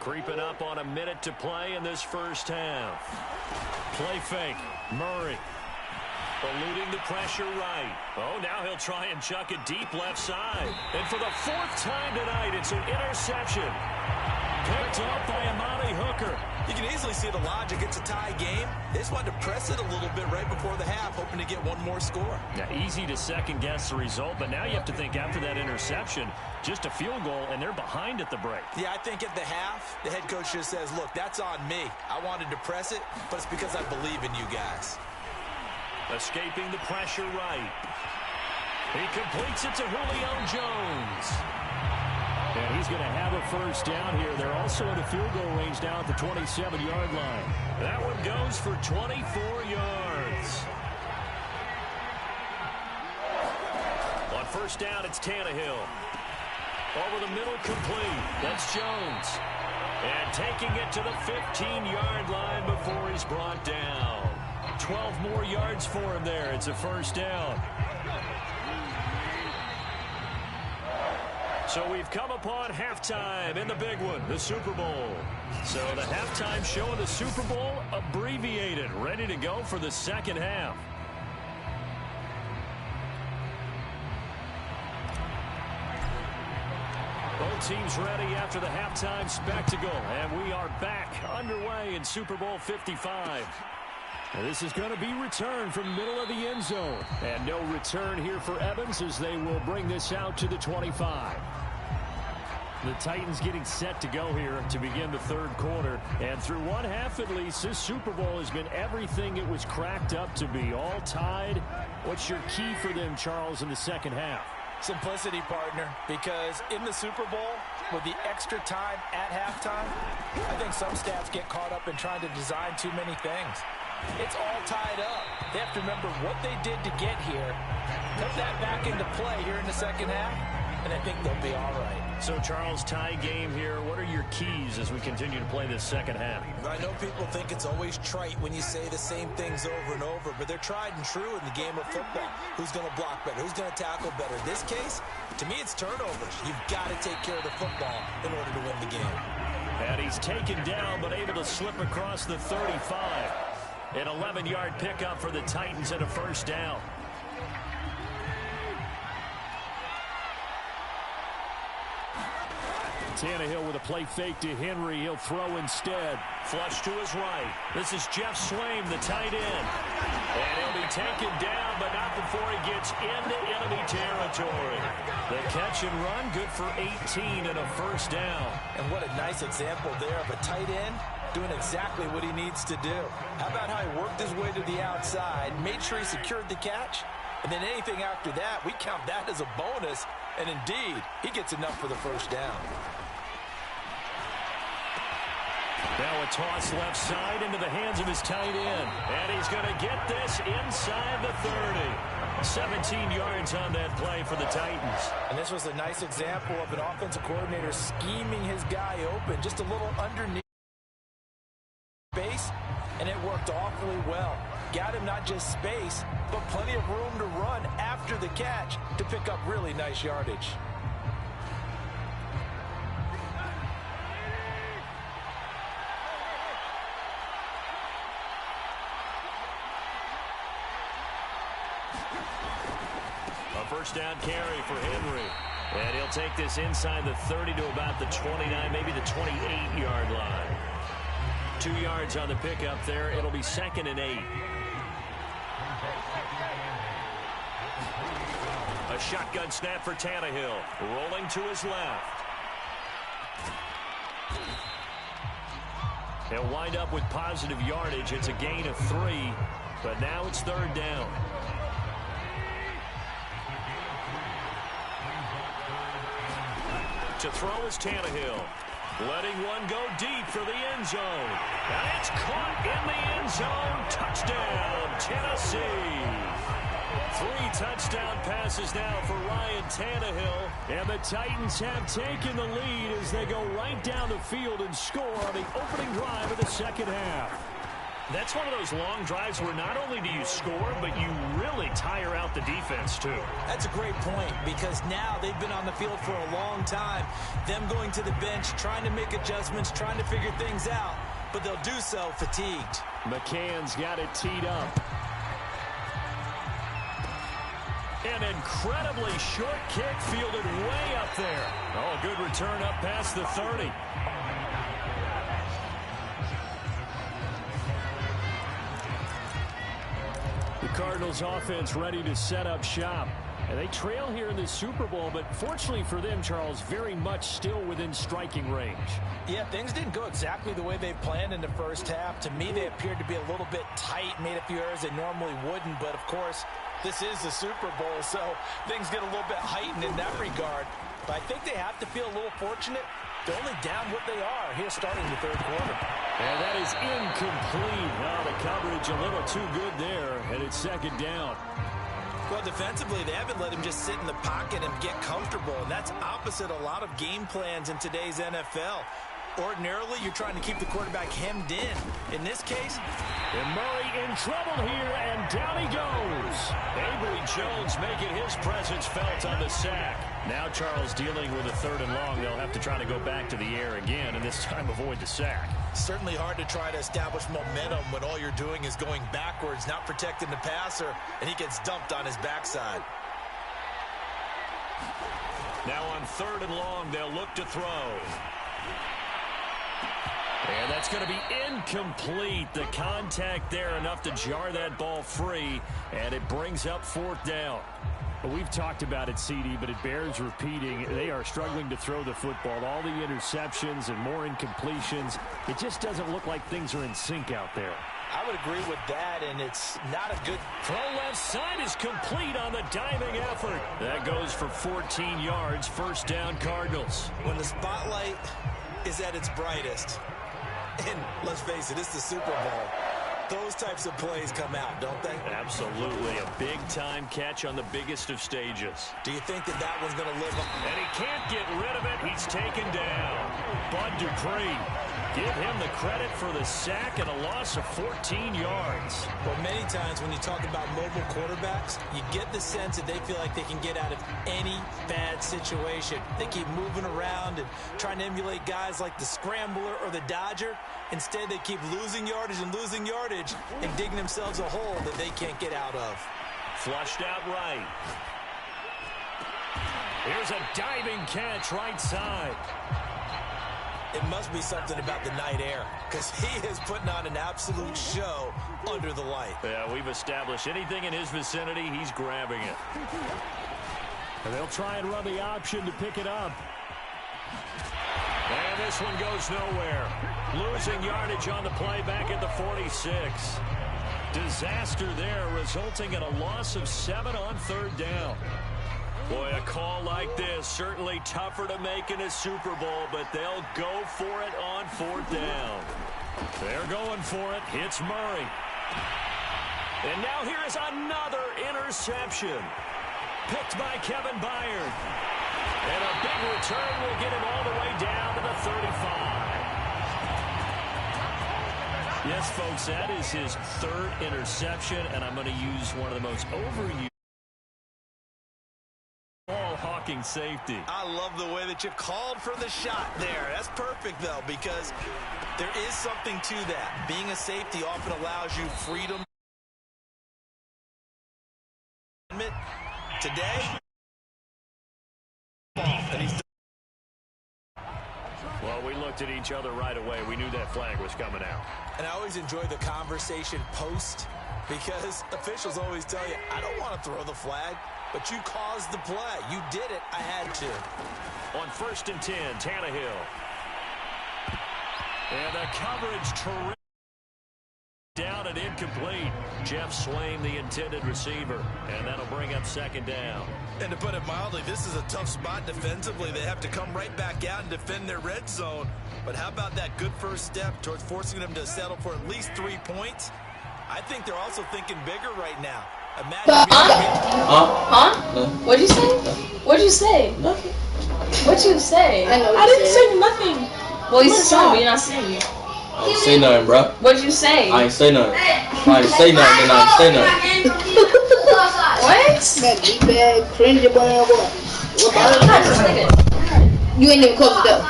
Creeping up on a minute to play in this first half. Play fake. Murray. Eluding the pressure right. Oh, now he'll try and chuck it deep left side. And for the fourth time tonight, it's an interception. Picked up by Amani Hooker. You can easily see the logic. It's a tie game. They just wanted to press it a little bit right before the half, hoping to get one more score. Now, easy to second-guess the result, but now you have to think after that interception, just a field goal, and they're behind at the break. Yeah, I think at the half, the head coach just says, look, that's on me. I wanted to press it, but it's because I believe in you guys. Escaping the pressure right. He completes it to Julio Jones. And he's going to have a first down here. They're also in the field goal range now at the 27-yard line. That one goes for 24 yards. On first down, it's Tannehill. Over the middle, complete. That's Jones. And taking it to the 15-yard line before he's brought down. 12 more yards for him there. It's a first down. So we've come upon halftime in the big one, the Super Bowl. So the halftime show of the Super Bowl abbreviated, ready to go for the second half. Both teams ready after the halftime spectacle, and we are back underway in Super Bowl 55. This is going to be returned from the middle of the end zone. And no return here for Evans as they will bring this out to the 25. The Titans getting set to go here to begin the third quarter. And through one half at least, this Super Bowl has been everything it was cracked up to be. All tied. What's your key for them, Charles, in the second half? Simplicity, partner, because in the Super Bowl, with the extra time at halftime, I think some stats get caught up in trying to design too many things. It's all tied up. They have to remember what they did to get here, put that back into play here in the second half, and I think they'll be all right. So, Charles, tie game here. What are your keys as we continue to play this second half? I know people think it's always trite when you say the same things over and over, but they're tried and true in the game of football. Who's going to block better? Who's going to tackle better? In this case, to me, it's turnovers. You've got to take care of the football in order to win the game. And he's taken down, but able to slip across the 35. An 11-yard pickup for the Titans and a first down. Tannehill with a play fake to Henry. He'll throw instead. Flush to his right. This is Jeff Swaim, the tight end. And he'll be taken down, but not before he gets into enemy territory. The catch and run, good for 18 and a first down. And what a nice example there of a tight end doing exactly what he needs to do. How about how he worked his way to the outside, made sure he secured the catch, and then anything after that, we count that as a bonus. And indeed, he gets enough for the first down. Now a toss left side into the hands of his tight end. And he's going to get this inside the 30. 17 yards on that play for the Titans. And this was a nice example of an offensive coordinator scheming his guy open, just a little underneath space, and it worked awfully well. Got him not just space, but plenty of room to run after the catch to pick up really nice yardage. First down carry for Henry. And he'll take this inside the 30 to about the 29, maybe the 28-yard line. 2 yards on the pickup there. It'll be 2nd and 8. A shotgun snap for Tannehill. Rolling to his left. He'll wind up with positive yardage. It's a gain of 3, but now it's 3rd down. To throw is Tannehill. Letting one go deep for the end zone. And it's caught in the end zone. Touchdown, Tennessee. 3 touchdown passes now for Ryan Tannehill. And the Titans have taken the lead as they go right down the field and score on the opening drive of the second half. That's one of those long drives where not only do you score, but you really tire out the defense, too. That's a great point, because now they've been on the field for a long time. Them going to the bench, trying to make adjustments, trying to figure things out, but they'll do so fatigued. McCann's got it teed up. An incredibly short kick fielded way up there. Oh, good return up past the 30. The Cardinals offense ready to set up shop. And they trail here in the Super Bowl, but fortunately for them, Charles, very much still within striking range. Yeah, things didn't go exactly the way they planned in the first half. To me, they appeared to be a little bit tight, made a few errors they normally wouldn't, but of course, this is the Super Bowl, so things get a little bit heightened in that regard. But I think they have to feel a little fortunate. They're only down what they are here starting the third quarter. And that is incomplete. Oh, the coverage a little too good there, and it's second down. Well, defensively, they haven't let him just sit in the pocket and get comfortable, and that's opposite a lot of game plans in today's NFL. Ordinarily, you're trying to keep the quarterback hemmed in. In this case, and Murray in trouble here, and down he goes. Avery Jones making his presence felt on the sack. Now Charles dealing with a 3rd and long. They'll have to try to go back to the air again, and this time avoid the sack. Certainly hard to try to establish momentum when all you're doing is going backwards, not protecting the passer, and he gets dumped on his backside. Now on 3rd and long, they'll look to throw. And that's going to be incomplete. The contact there enough to jar that ball free, and it brings up 4th down. Well, we've talked about it, CD, but it bears repeating. They are struggling to throw the football. All the interceptions and more incompletions. It just doesn't look like things are in sync out there. I would agree with that, and it's not a good throw. Left side is complete on the diving effort. That goes for 14 yards. 1st down, Cardinals. When the spotlight is at its brightest, and let's face it, it's the Super Bowl, those types of plays come out, don't they? Absolutely. A big-time catch on the biggest of stages. Do you think that that one's going to live up? And he can't get rid of it. He's taken down. Bud Dupree. Give him the credit for the sack and a loss of 14 yards. Well, many times when you talk about mobile quarterbacks, you get the sense that they feel like they can get out of any bad situation. They keep moving around and trying to emulate guys like the Scrambler or the Dodger. Instead, they keep losing yardage and digging themselves a hole that they can't get out of. Flushed out right. Here's a diving catch right side. It must be something about the night air, because he is putting on an absolute show under the light. Yeah, we've established anything in his vicinity, he's grabbing it. And they'll try and run the option to pick it up. And this one goes nowhere. Losing yardage on the play back at the 46. Disaster there, resulting in a loss of 7 on 3rd down. Boy, a call like this, certainly tougher to make in a Super Bowl, but they'll go for it on 4th down. They're going for it. Hits Murray. And now here is another interception. Picked by Kevin Byard. And a big return will get him all the way down to the 35. Yes, folks, that is his 3rd interception, and I'm going to use one of the most overused ball-hawking safety. I love the way that you called for the shot there. That's perfect, though, because there is something to that. Being a safety often allows you freedom. Today, and he's well, we looked at each other right away. We knew that flag was coming out. And I always enjoy the conversation post, because officials always tell you, I don't want to throw the flag, but you caused the play. You did it. I had to. On 1st and 10, Tannehill. And the coverage terrific. Down and incomplete. Jeff Swain, the intended receiver. And that'll bring up 2nd down. And to put it mildly, this is a tough spot defensively. They have to come right back out and defend their red zone. But how about that good first step towards forcing them to settle for at least 3 points? I think they're also thinking bigger right now. Imagine What'd you say? What'd you say? Nothing. What'd you say? I didn't say nothing. Well, you said something, but you're not saying it. I ain't say nothing, bro. What'd you say? I ain't say nothing. I ain't say nothing, then I ain't say nothing. What? That G-bag, cringy boy. You ain't even close the door.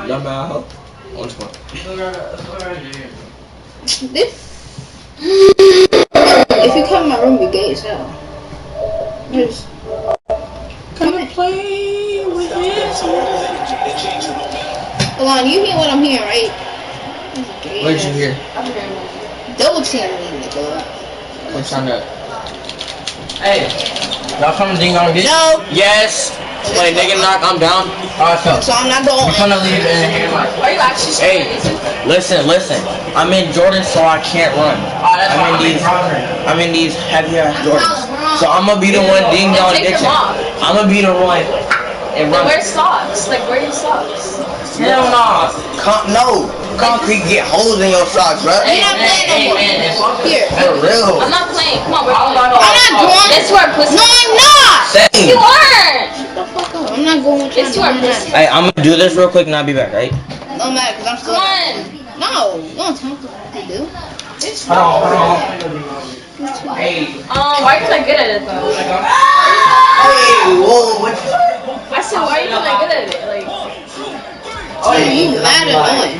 Dumb ass hoe. On this one. If you come in my room, you're gay as hell. Just come and play with it. Alon, you hear what I'm hearing, right? What did you hear? Double team me, nigga. I'm trying to. Hey, y'all coming ding on this? No. Yes. Wait, nigga, knock. I'm down. Alright, So I'm not going. I'm gonna leave in here. Are you actually Hey, listen. I'm in Jordan, so I can't run. I'm in these heavy ass Jordans. So I'm gonna be the one ding dong ditching. I'm gonna be the one and run. Where's socks? Like, where are your socks? Hell no. Concrete get holes in your socks, bro. You're not playing no more. Here. For real. I'm not playing. Come on, we're going. I'm not going. It's to our pussy. No, I'm not. Same. You aren't. Shut the fuck up. I'm not going with you. It's to our pussy. Hey, I'm gonna do this real quick and I'll be back, right? No matter, because I'm still. Come on. No, you don't tell me what to do. Hold on. Hey. Why are you like good at it though? Hey, whoa, what? I said, why are you like good at it? Like, You mad annoying.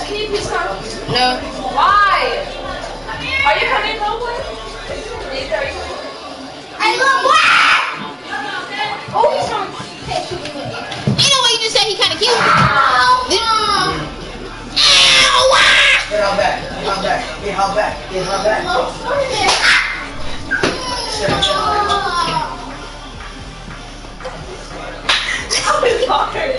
Can you please come? No. Why? Are you coming over? Oh, he's coming. You know what you just said? He kind of cute. Get her back. How hard?